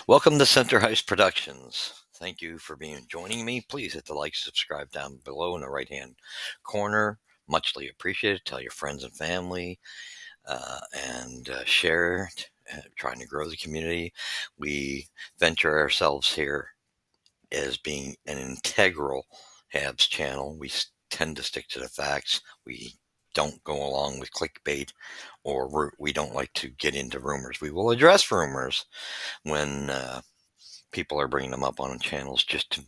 Welcome to Center House Productions. Thank you for joining me. Please hit the like, subscribe down below in the right hand corner. Muchly appreciated. Tell your friends and family and share it. Trying to grow the community. We venture ourselves here as being an integral Habs channel. We tend to stick to the facts. We don't go along with clickbait, or we don't like to get into rumors. We will address rumors when people are bringing them up on channels just to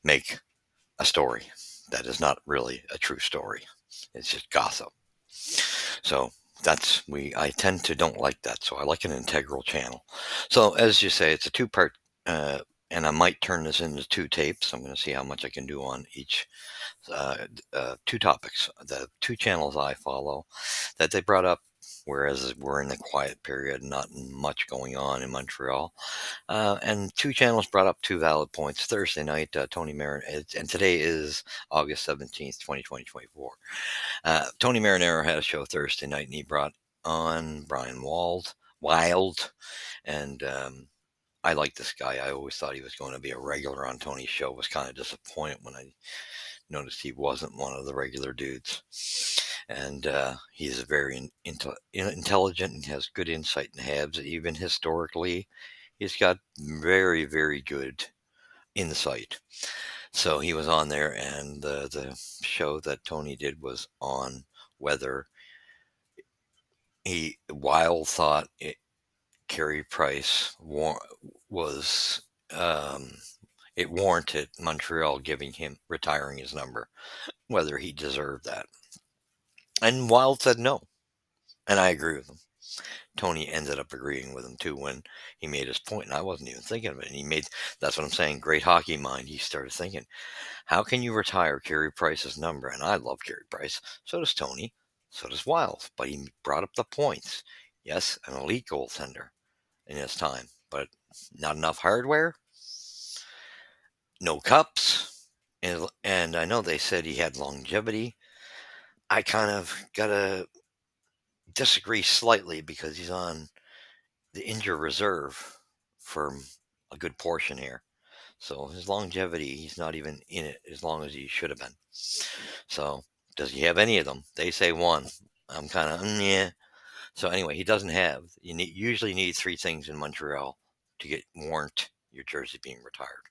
make a story that is not really a true story. It's just gossip. So I tend to don't like that. So I like an integral channel. So as you say, it's a two-part, and I might turn this into two tapes. I'm going to see how much I can do on each two topics. The two channels I follow that they brought up, whereas we're in a quiet period, not much going on in Montreal. And two channels brought up two valid points. Thursday night, Tony Marinaro, and today is August 17th, 2024. Tony Marinaro had a show Thursday night, and he brought on Brian Wild, and I like this guy. I always thought he was going to be a regular on Tony's show. Was kind of disappointed when I noticed he wasn't one of the regular dudes. And he's very intelligent and has good insight in Habs. Even historically, he's got very, very good insight. So he was on there, and the show that Tony did was on whether Wild thought Carey Price was it warranted Montreal retiring his number, whether he deserved that. And Wild said no, and I agree with him. Tony ended up agreeing with him too when he made his point, and I wasn't even thinking of it. And that's what I'm saying, great hockey mind. He started thinking, how can you retire Carey Price's number? And I love Carey Price. So does Tony. So does Wild. But he brought up the points. Yes, an elite goaltender in his time, but not enough hardware, no cups. And I know they said he had longevity. I kind of got to disagree slightly because he's on the injured reserve for a good portion here. So his longevity, he's not even in it as long as he should have been. So does he have any of them? They say one. I'm kind of, yeah. So anyway, he doesn't have. You usually need three things in Montreal to warrant your jersey being retired.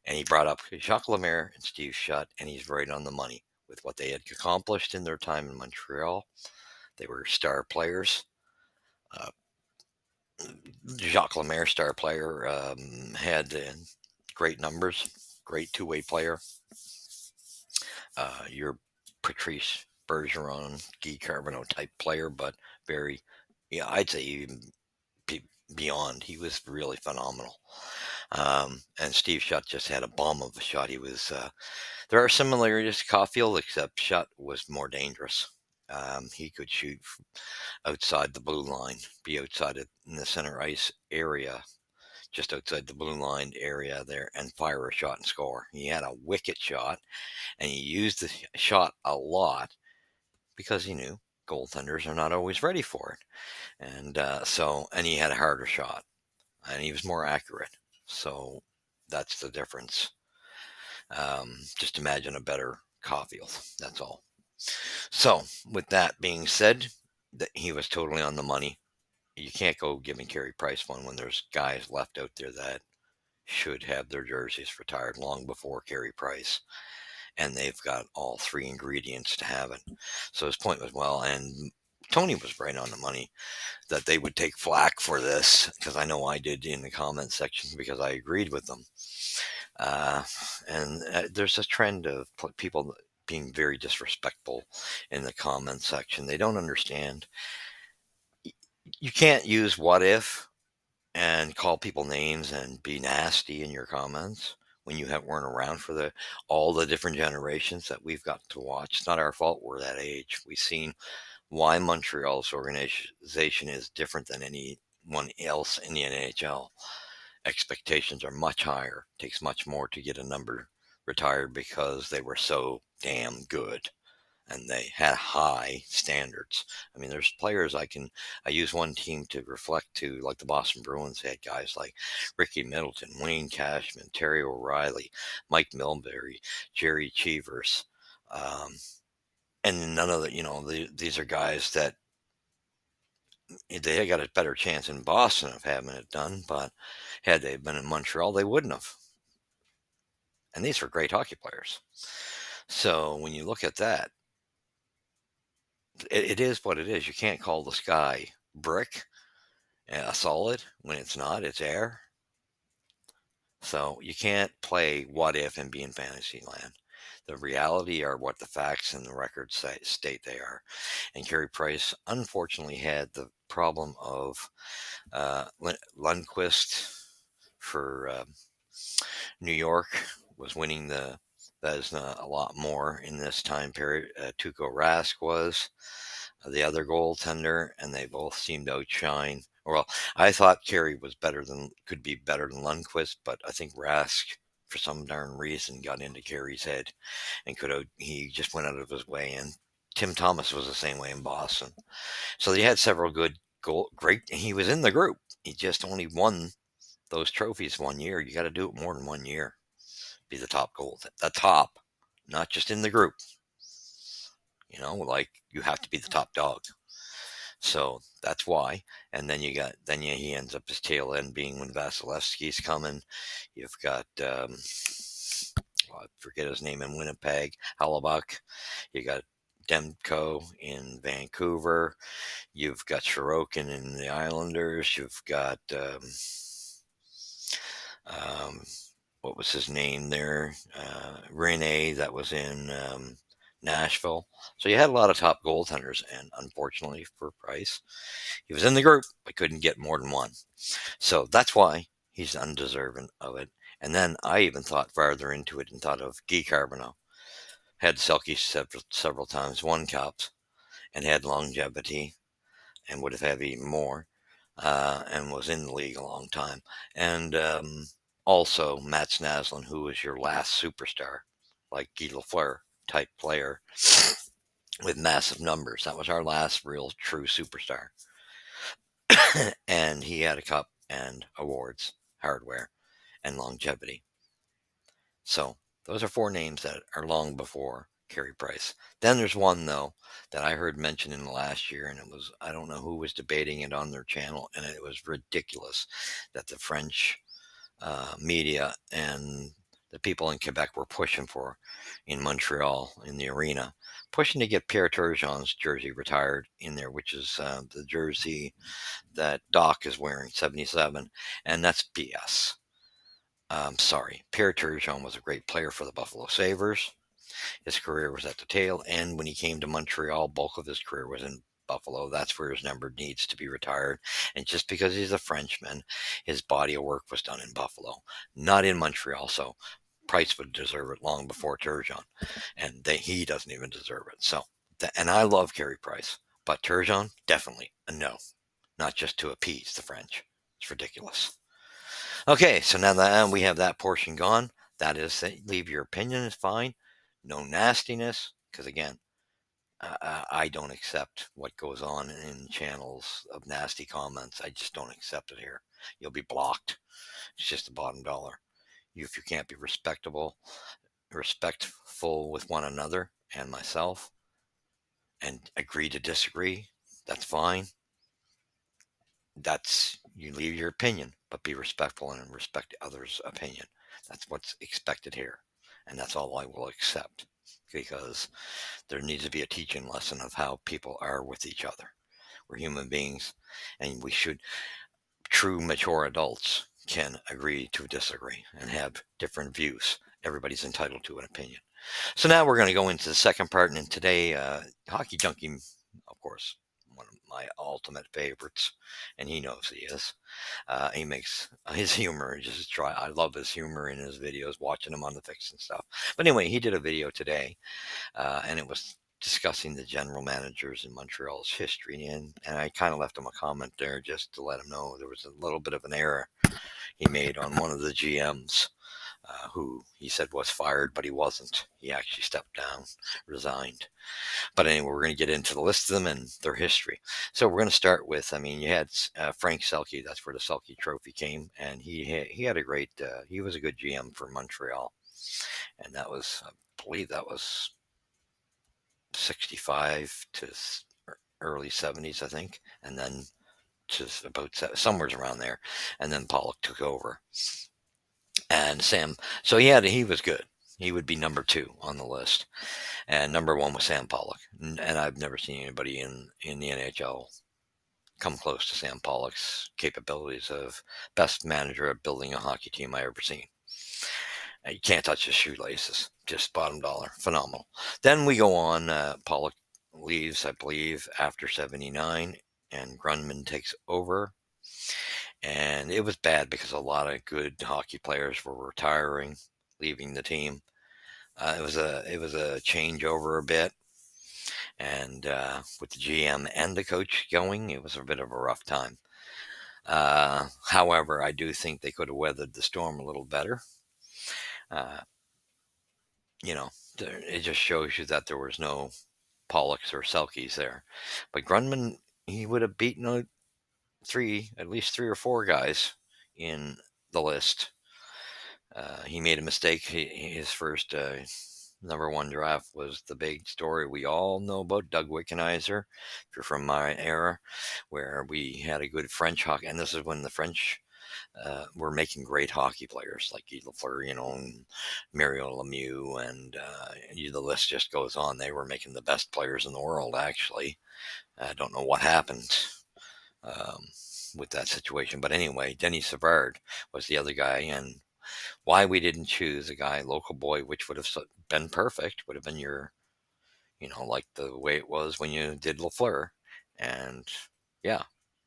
And he brought up Jacques Lemaire and Steve Shutt, and he's right on the money with what they had accomplished in their time in Montreal. They were star players. Jacques Lemaire, star player, had great numbers, great two-way player. Your Patrice Bergeron, Guy Carbonneau type player, but very, yeah, I'd say even beyond. He was really phenomenal. And Steve Shutt just had a bomb of a shot. He was. There are similarities to Caulfield, except Shutt was more dangerous. He could shoot outside the blue line, be outside in the center ice area, just outside the blue line area there, and fire a shot and score. He had a wicked shot, and he used the shot a lot because he knew goaltenders are not always ready for it. And he had a harder shot, and he was more accurate. So that's the difference. Just imagine a better Caulfield. That's all. So with that being said, that he was totally on the money. You can't go giving Carey Price one when there's guys left out there that should have their jerseys retired long before Carey Price, and they've got all three ingredients to have it. So his point was well, and Tony was right on the money that they would take flack for this, because I know I did in the comment section because I agreed with them. And there's a trend of people being very disrespectful in the comment section. They don't understand. You can't use what if and call people names and be nasty in your comments when you weren't around for all the different generations that we've got to watch. It's not our fault we're that age. We've seen why Montreal's organization is different than anyone else in the NHL. Expectations are much higher. It takes much more to get a number retired because they were so damn good. and they had high standards. I mean, there's players I use one team to reflect to, like the Boston Bruins had guys like Ricky Middleton, Wayne Cashman, Terry O'Reilly, Mike Milbury, Jerry Cheevers. Um, and none of these are guys that they got a better chance in Boston of having it done, but had they been in Montreal, they wouldn't have. And these were great hockey players. So when you look at that, it is what it is. You can't call the sky brick, solid, when it's not. It's air. So you can't play what if and be in fantasy land. The reality are what the facts and the records state they are. And Carey Price unfortunately had the problem of Lundqvist for New York was winning the Vezina a lot more in this time period. Tuukka Rask was the other goaltender, and they both seemed to outshine. Well, I thought Carey could be better than Lundqvist, but I think Rask, for some darn reason, got into Carey's head and he just went out of his way. And Tim Thomas was the same way in Boston. So they had several great. He was in the group. He just only won those trophies 1 year. You got to do it more than 1 year. Be the top the top, not just in the group. Like you have to be the top dog. So that's why. And then he ends up his tail end being when Vasilevsky's coming. You've got I forget his name in Winnipeg, Hellebuck. You got Demko in Vancouver. You've got Sorokin in the Islanders. You've got what was his name there? Rene, that was in Nashville. So you had a lot of top goaltenders, and unfortunately for Price, he was in the group but couldn't get more than one. So that's why he's undeserving of it. And then I even thought farther into it and thought of Guy Carbonneau. Had Selke several times, won cups, and had longevity, and would have had even more, and was in the league a long time. And also Mats Naslund, who was your last superstar, like Guy Lafleur type player with massive numbers. That was our last real true superstar. And he had a cup and awards, hardware, and longevity. So those are four names that are long before Carey Price. Then there's one, though, that I heard mentioned in the last year, and I don't know who was debating it on their channel, and it was ridiculous that the French media and the people in Quebec were pushing for in Montreal in the arena, pushing to get Pierre Turgeon's jersey retired in there, which is the jersey that Doc is wearing, 77, and that's BS. Sorry, Pierre Turgeon was a great player for the Buffalo Sabres. His career was at the tail end. When he came to Montreal, bulk of his career was in Buffalo. That's where his number needs to be retired. And just because he's a Frenchman, his body of work was done in Buffalo, not in Montreal. So Price would deserve it long before Turgeon, and he doesn't even deserve it. So, and I love Carey Price, but Turgeon, definitely a no, not just to appease the French. It's ridiculous. Okay, so now that we have that portion gone, that is, leave your opinion is fine. No nastiness, because again, I don't accept what goes on in channels of nasty comments. I just don't accept it here. You'll be blocked. It's just the bottom dollar. If you can't be respectful with one another and myself, and agree to disagree, that's fine. You leave your opinion, but be respectful and respect others' opinion. That's what's expected here, and that's all I will accept, because there needs to be a teaching lesson of how people are with each other. We're human beings, and true mature adults can agree to disagree and have different views. Everybody's entitled to an opinion. So now we're going to go into the second part, and today, Hockey Junkie, of course, one of my ultimate favorites, and he knows he is. He makes his humor just try. I love his humor in his videos, watching him on the Fix and stuff. But anyway, he did a video today, and it was discussing the general managers in Montreal's history, and I kind of left him a comment there just to let him know there was a little bit of an error he made on one of the GMs. who he said was fired, but he wasn't. He actually stepped down, resigned. But anyway, we're going to get into the list of them and their history. So we're going to start with, I mean, you had Frank Selke. That's where the Selke Trophy came, and he had a great. He was a good GM for Montreal, and that was, I believe, that was 65 to early 70s, I think, and then to about somewhere around there, and then Pollock took over, and Sam. So he was good. He would be number two on the list, and number one was Sam Pollock. And I've never seen anybody in the NHL come close to Sam Pollock's capabilities of best manager of building a hockey team I ever seen. You can't touch his shoelaces. Just bottom dollar. Phenomenal. Then we go on. Pollock leaves, I believe, after 79, and Grunman takes over. And it was bad because a lot of good hockey players were retiring, leaving the team. It was a changeover a bit, and with the GM and the coach going, it was a bit of a rough time. However, I do think they could have weathered the storm a little better. Uh, it just shows you that there was no Pollocks or Selkies there. But Grunman, he would have beaten at least three or four guys in the list. He made a mistake. His first number one draft was the big story we all know about, Doug Wickenheiser. If you're from my era, where we had a good French hockey, and this is when the French were making great hockey players like Guy Lafleur, and Mario Lemieux, and the list just goes on. They were making the best players in the world, actually. I don't know what happened um, with that situation. But anyway, Denis Savard was the other guy, and why we didn't choose a guy, local boy, which would have been perfect, would have been your, like the way it was when you did Lafleur. And yeah,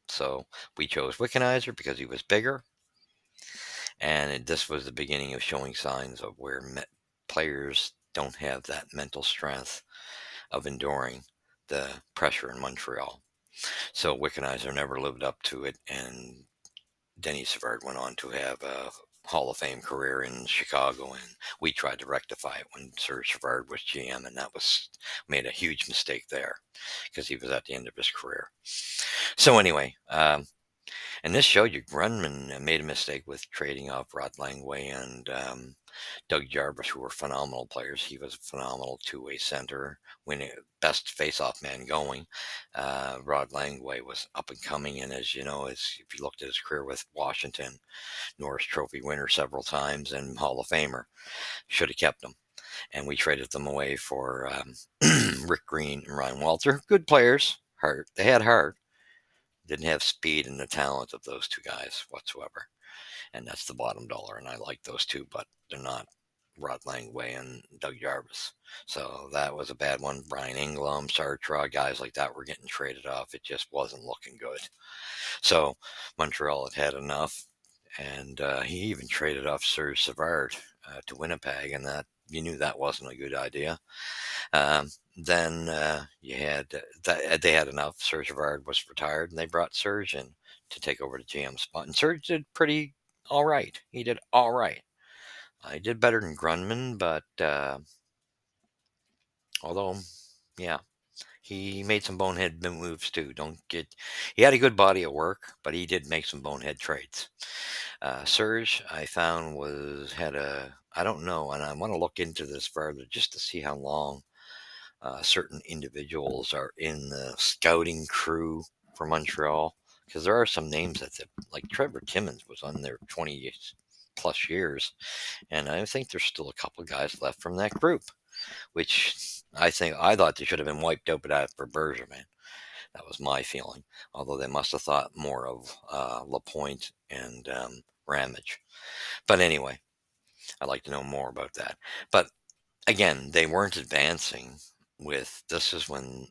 so we chose Wickenheiser because he was bigger. And this was the beginning of showing signs of where players don't have that mental strength of enduring the pressure in Montreal. So Wickenheiser never lived up to it, and Denis Savard went on to have a Hall of Fame career in Chicago, and we tried to rectify it when Serge Savard was GM, and that was made a huge mistake there because he was at the end of his career. So anyway, and this showed you Grunman made a mistake with trading off Rod Langway and Doug Jarvis, who were phenomenal players. He was a phenomenal two-way center, winning best face-off man going. Rod Langway was up and coming, and as you know, if you looked at his career with Washington, Norris Trophy winner several times and Hall of Famer, should have kept him. And we traded them away for Rick Green and Ryan Walter. Good players, heart. They had heart. Didn't have speed and the talent of those two guys whatsoever. And that's the bottom dollar. And I like those two, but they're not Rod Langway and Doug Jarvis. So that was a bad one. Brian Engblom, Sartre, guys like that were getting traded off. It just wasn't looking good. So Montreal had enough. And he even traded off Serge Savard to Winnipeg, and that you knew that wasn't a good idea. Then you had they had enough. Serge Savard was retired, and they brought Serge in to take over the GM spot. And Serge did pretty all right. He did all right. He did better than Grunman, but although, yeah, he made some bonehead moves too. He had a good body of work, but he did make some bonehead trades. Serge, I found I don't know, and I want to look into this further just to see how long certain individuals are in the scouting crew for Montreal, because there are some names like Trevor Timmins was on there 20 plus years, and I think there's still a couple of guys left from that group, which I thought they should have been wiped out for Bergevin. That was my feeling, although they must have thought more of Lapointe and Ramage. But anyway, I'd like to know more about that. But again, they weren't advancing with this is when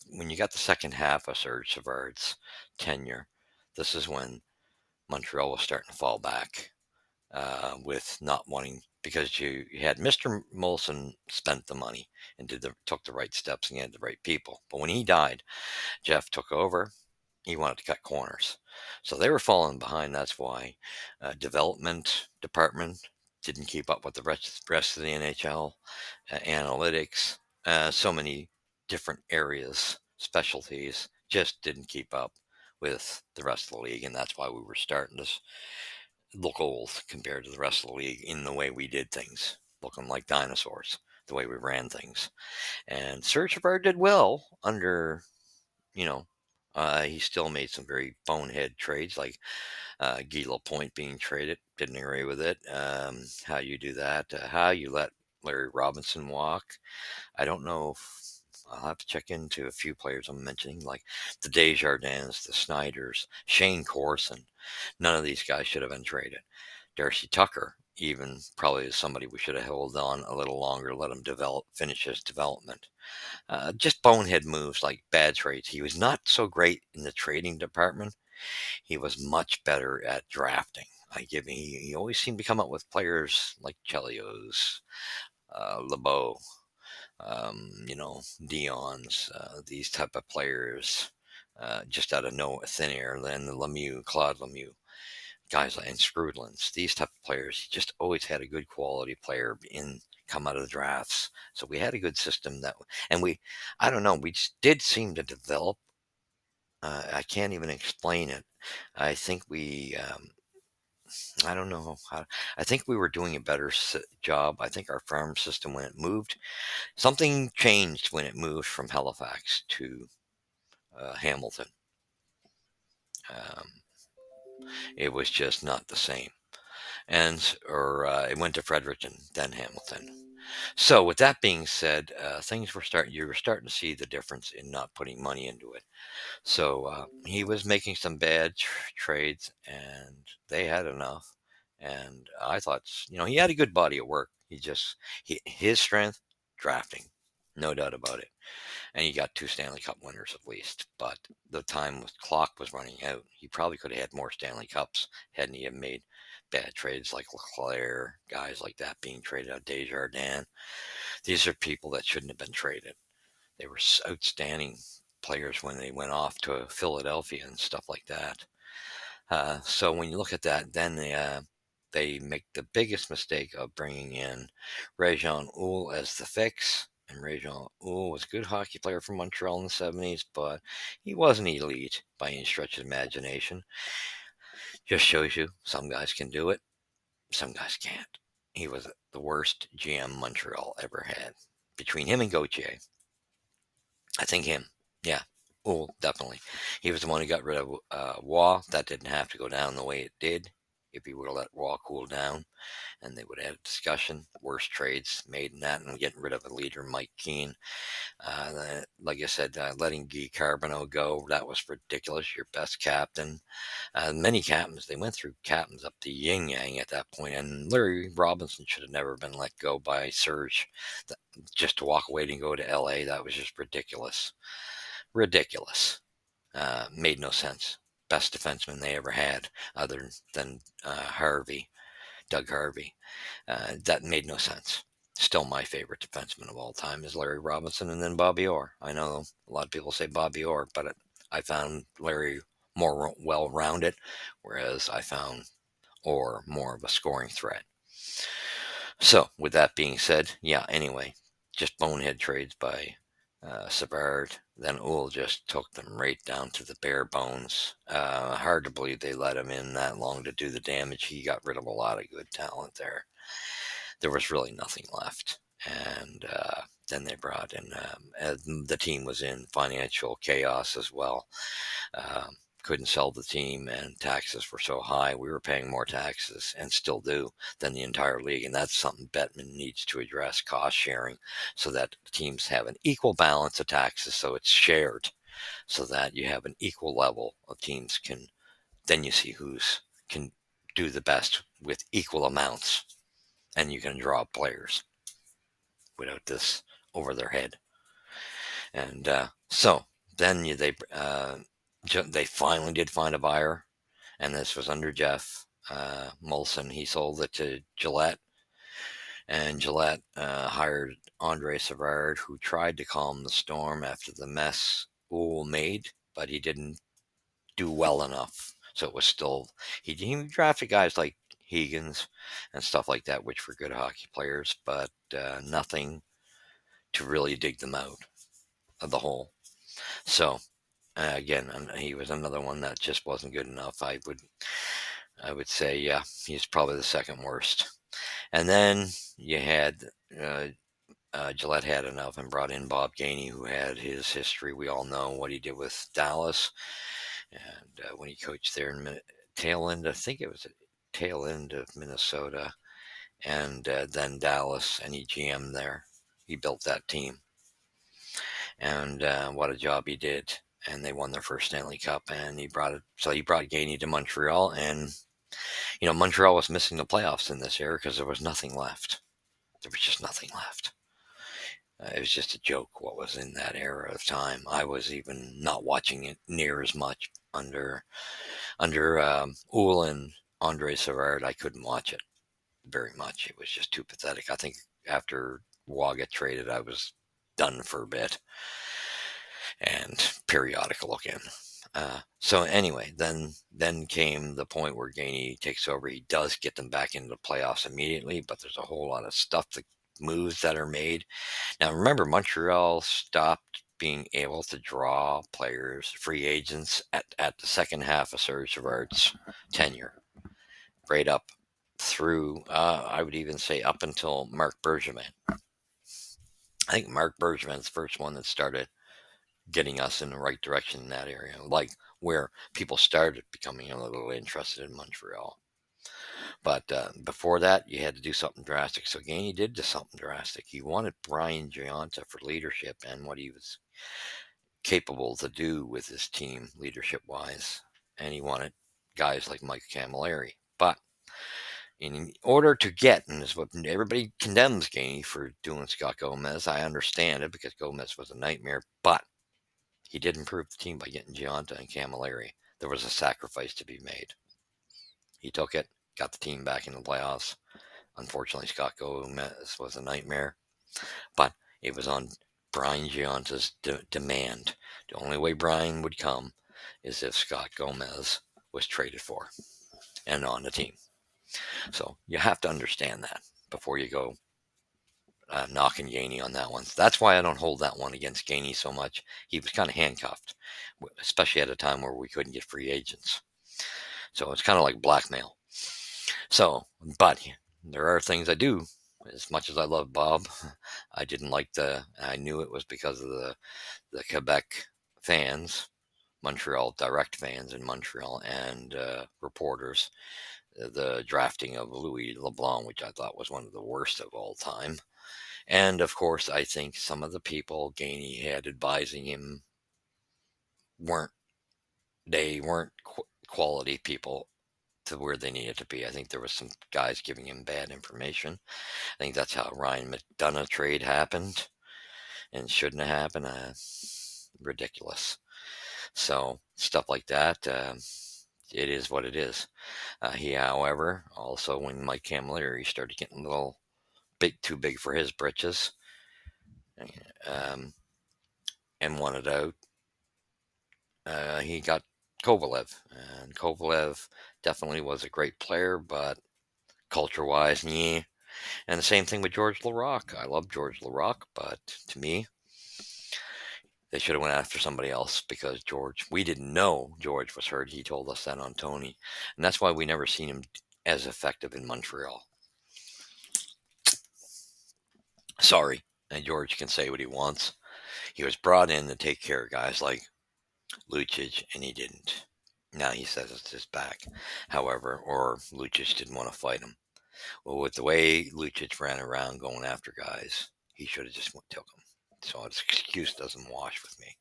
you got the second half of Serge Savard's tenure, this is when Montreal was starting to fall back with not wanting, because you had Mr. Molson spent the money and took the right steps and had the right people. But when he died, Jeff took over. He wanted to cut corners. So they were falling behind. That's why development department didn't keep up with the rest of the NHL analytics. So many different areas, specialties, just didn't keep up with the rest of the league, and that's why we were starting to look old compared to the rest of the league in the way we did things, looking like dinosaurs, the way we ran things. And Serge Savard did well under, you know, he still made some very bonehead trades, like Guy Lapointe being traded. Didn't agree with it. How you do that? How you let Larry Robinson walk? I don't know. I'll have to check into a few players I'm mentioning, like the Desjardins, the Snyders, Shane Corson. None of these guys should have been traded. Darcy Tucker, even probably is somebody we should have held on a little longer, let him finish his development. Just bonehead moves, like bad trades. He was not so great in the trading department. He was much better at drafting. I give him, he always seemed to come up with players like Chelios, LeBeau, Dion's, these type of players, just out of no thin air. Then the Claude Lemieux, guys like and Scrudlands, these type of players. He just always had a good quality player in come out of the drafts. So we had a good system and I don't know, we just did seem to develop. I can't even explain it. I think I don't know how, I think we were doing a better job. I think our farm system, when it moved, something changed when it moved from Halifax to Hamilton. Um, it was just not the same. Or it went to Fredericton, then Hamilton. So with that being said, you were starting to see the difference in not putting money into it. So he was making some bad trades, and they had enough. And I thought, he had a good body of work. His strength, drafting, no doubt about it. And he got 2 Stanley Cup winners at least. But the clock was running out. He probably could have had more Stanley Cups hadn't he have made bad trades like Leclerc, guys like that being traded out. Desjardins. These are people that shouldn't have been traded. They were outstanding players when they went off to Philadelphia and stuff like that. So when you look at that, then they make the biggest mistake of bringing in Réjean Houle as the fix. And Réjean Houle was a good hockey player from Montreal in the 70s, but he wasn't elite by any stretch of imagination. Just shows you some guys can do it, some guys can't. He was the worst GM Montreal ever had. Between him and Gauthier, I think him. Yeah. Oh, definitely. He was the one who got rid of Waugh. That didn't have to go down the way it did. If he would have let Waugh cool down, and they would have had a discussion. Worst trades made in that, and getting rid of a leader, Mike Keane. Like I said, letting Guy Carbonneau go, that was ridiculous. Your best captain. Many captains, they went through captains up to yin yang at that point, and Larry Robinson should have never been let go by Serge. Just to walk away and go to LA, that was just ridiculous. Ridiculous. Made no sense. Best defenseman they ever had, other than Doug Harvey. That made no sense. Still, my favorite defenseman of all time is Larry Robinson, and then Bobby Orr. I know a lot of people say Bobby Orr, but I found Larry more well-rounded, whereas I found Orr more of a scoring threat. So, with that being said, yeah, anyway, just bonehead trades by Savard. Then Uhl just took them right down to the bare bones. Hard to believe they let him in that long to do the damage. He got rid of a lot of good talent there. There was really nothing left. And then they brought in, the team was in financial chaos as well. Couldn't sell the team, and taxes were so high. We were paying more taxes, and still do, than the entire league. And that's something Bettman needs to address, cost sharing, so that teams have an equal balance of taxes, so it's shared, so that you have an equal level of teams then you see who's can do the best with equal amounts, and you can draw players without this over their head. And so then they finally did find a buyer, and this was under Jeff Molson. He sold it to Gillette, and Gillette hired Andre Savard, who tried to calm the storm after the mess Uhl made, but he didn't do well enough. So it was still, he drafted guys like Higgins, and stuff like that, which were good hockey players, but nothing to really dig them out of the hole. So again, he was another one that just wasn't good enough. I would say, yeah, he's probably the second worst. And then you had uh, Gillette had enough and brought in Bob Gainey, who had his history. We all know what he did with Dallas, and when he coached there in tail end, I think it was a tail end of Minnesota, and then Dallas, and he GM'd there. He built that team, and what a job he did. And they won their first Stanley Cup, and he brought it. So he brought Gainey to Montreal, and Montreal was missing the playoffs in this year because there was nothing left. There was just nothing left. It was just a joke what was in that era of time. I was even not watching it near as much under Uhl and Andre Savard. I couldn't watch it very much. It was just too pathetic. I think after Waugh got traded, I was done for a bit, and periodical again. So anyway, then came the point where Gainey takes over. He does get them back into the playoffs immediately, but there's a whole lot of stuff, that moves that are made. Now remember, Montreal stopped being able to draw players, free agents, at the second half of Serge Savard's tenure, right up through, I would even say up until Marc Bergevin. I think Marc Bergevin's the first one that started getting us in the right direction in that area, like where people started becoming a little interested in Montreal. But before that, you had to do something drastic. So Gainey did do something drastic. He wanted Brian Gionta for leadership and what he was capable to do with his team leadership wise. And he wanted guys like Mike Camilleri. But in order to get, and this is what everybody condemns Gainey for doing Scott Gomez, I understand it because Gomez was a nightmare, but he did improve the team by getting Gionta and Camilleri. There was a sacrifice to be made. He took it, got the team back in the playoffs. Unfortunately, Scott Gomez was a nightmare, but it was on Brian Gionta's demand. The only way Brian would come is if Scott Gomez was traded for and on the team. So you have to understand that before you go knocking Gainey on that one. So that's why I don't hold that one against Gainey so much. He was kind of handcuffed, especially at a time where we couldn't get free agents. So it's kind of like blackmail. So, but there are things I do. As much as I love Bob, I didn't like I knew it was because of the Quebec fans, Montreal direct fans in Montreal, and reporters, the drafting of Louis LeBlanc, which I thought was one of the worst of all time. And of course, I think some of the people Gainey had advising him weren't quality people to where they needed to be. I think there was some guys giving him bad information. I think that's how Ryan McDonough trade happened and shouldn't have happened. Ridiculous. So stuff like that. It is what it is. He, however, also when Mike Camilleri started getting a little too big for his britches, um, and wanted out, he got Kovalev, and Kovalev definitely was a great player, but culture-wise, yeah. And the same thing with George Laraque. I love George Laraque, but to me, they should have went after somebody else because we didn't know George was hurt. He told us that on Tony, and that's why we never seen him as effective in Montreal. Sorry, and George can say what he wants. He was brought in to take care of guys like Lucic, and he didn't. Now he says it's his back, however, or Lucic didn't want to fight him. Well, with the way Lucic ran around going after guys, he should have just took him. So his excuse doesn't wash with me.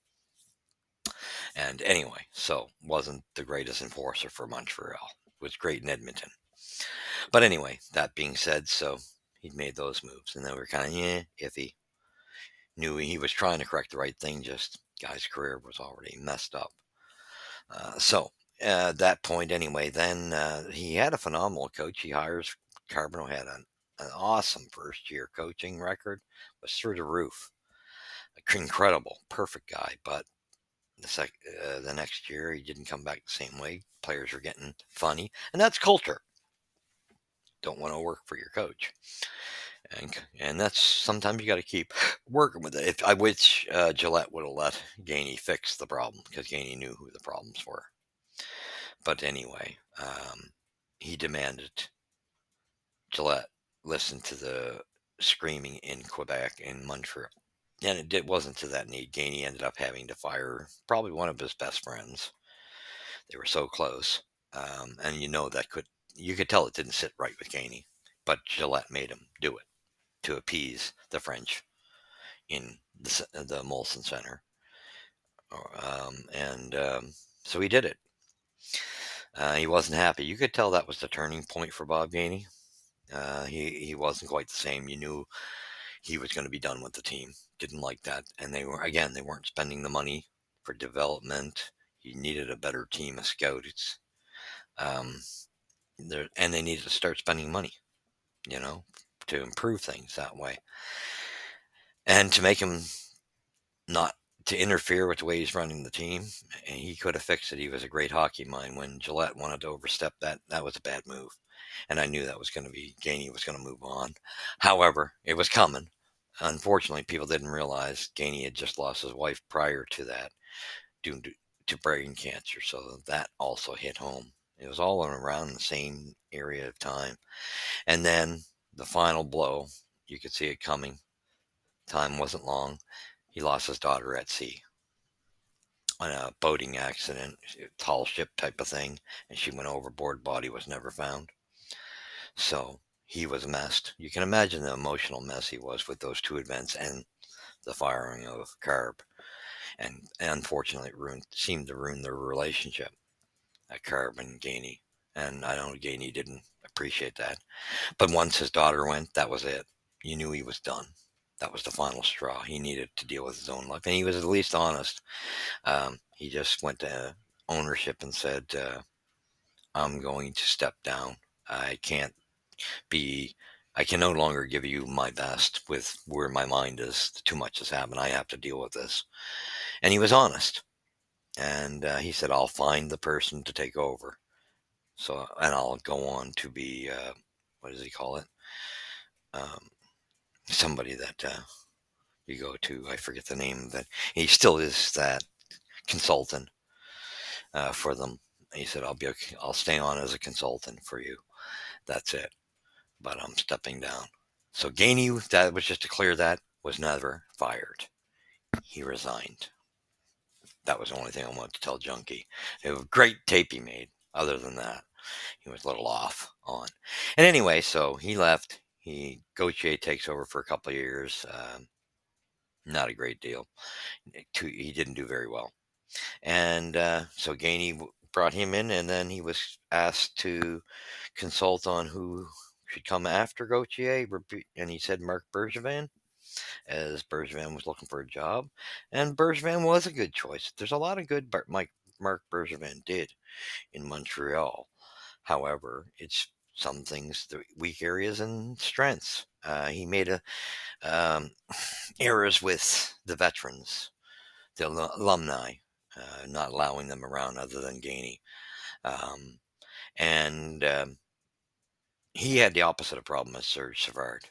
And anyway, so wasn't the greatest enforcer for Montreal. Was great in Edmonton. But anyway, that being said, so he made those moves, and they were kind of iffy. Knew he was trying to correct the right thing, just guy's career was already messed up. So at that point, anyway, then he had a phenomenal coach. He hires Carbonneau, had an awesome first year coaching record, was through the roof. Incredible, perfect guy, but the next year he didn't come back the same way. Players were getting funny, and that's culture. don't want to work for your coach. And that's sometimes you got to keep working with it. If I wish Gillette would have let Gainey fix the problem because Gainey knew who the problems were. But anyway, he demanded Gillette listen to the screaming in Quebec and Montreal. And wasn't to that need. Gainey ended up having to fire probably one of his best friends. They were so close. And you could tell it didn't sit right with Gainey. But Gillette made him do it to appease the French in the Molson Center. And so he did it. He wasn't happy. You could tell that was the turning point for Bob Gainey. He wasn't quite the same. You knew he was going to be done with the team. Didn't like that. And they weren't spending the money for development. He needed a better team of scouts. Um, and they needed to start spending money, to improve things that way. And to make him not to interfere with the way he's running the team. And he could have fixed it. He was a great hockey mind. When Gillette wanted to overstep that was a bad move. And I knew that was going to be Gainey was going to move on. However, it was coming. Unfortunately, people didn't realize Gainey had just lost his wife prior to that due to brain cancer. So that also hit home. It was all around the same area of time. And then the final blow, you could see it coming. Time wasn't long. He lost his daughter at sea on a boating accident, tall ship type of thing, and she went overboard. Body was never found. So he was messed. You can imagine the emotional mess he was with those two events and the firing of Carb. And unfortunately, it seemed to ruin their relationship at Carb and Gainey. And I know Gainey didn't appreciate that. But once his daughter went, that was it. You knew he was done. That was the final straw. He needed to deal with his own life. And he was at least honest. He just went to ownership and said, I'm going to step down. I can't I can no longer give you my best with where my mind is. Too much has happened. I have to deal with this. And he was honest. And he said, I'll find the person to take over. So, and I'll go on to be, what does he call it? Somebody that you go to, I forget the name of it. He still is that consultant for them. He said, I'll stay on as a consultant for you. That's it. But I'm stepping down. So Gainey, that was just to clear that, was never fired. He resigned. That was the only thing I wanted to tell Junkie. It was a great tape he made. Other than that, he was a little off on. And anyway, so he left. Gauthier takes over for a couple of years. Not a great deal. He didn't do very well. And so Gainey brought him in, and then he was asked to consult on who should come after Gauthier. And he said Marc Bergevin, as Bergevin was looking for a job. And Bergevin was a good choice. There's a lot of good Marc Bergevin did in Montreal. However, it's some things, the weak areas and strengths. He made errors with the veterans, the alumni, not allowing them around other than Gainey. And he had the opposite of problem as Serge Savard.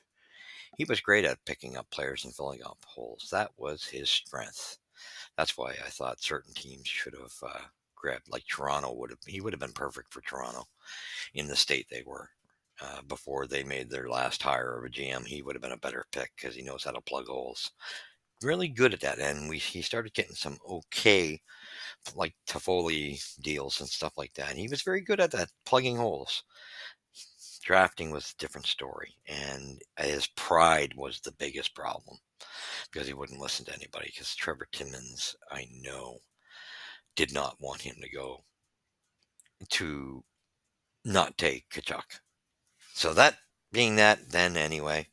He was great at picking up players and filling up holes. That was his strength. That's why I thought certain teams should have grabbed, like Toronto he would have been perfect for Toronto in the state they were. Before they made their last hire of a GM, he would have been a better pick because he knows how to plug holes. Really good at that. And he started getting some okay, like Toffoli deals and stuff like that. And he was very good at that, plugging holes. Drafting was a different story. And his pride was the biggest problem because he wouldn't listen to anybody. Because Trevor Timmins, I know, did not want him to go to not take Kachuk. So that being that, then anyway,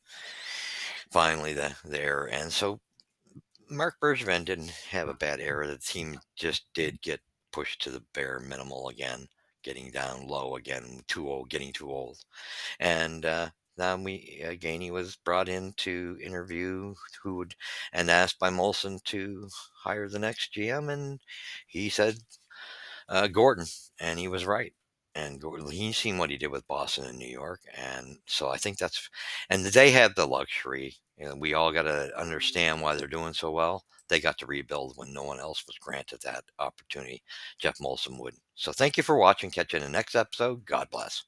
finally the error. And so Marc Bergevin didn't have a bad error. The team just did get pushed to the bare minimal again, getting down low again, too old, getting too old. And then Gainey was brought in to interview and asked by Molson to hire the next GM. And he said Gordon, and he was right. and he's seen what he did with Boston and New York, and so I think and they had the luxury. We all got to understand why they're doing so well. They got to rebuild when no one else was granted that opportunity. Jeff Molson would. So thank you for watching. Catch you in the next episode. God bless.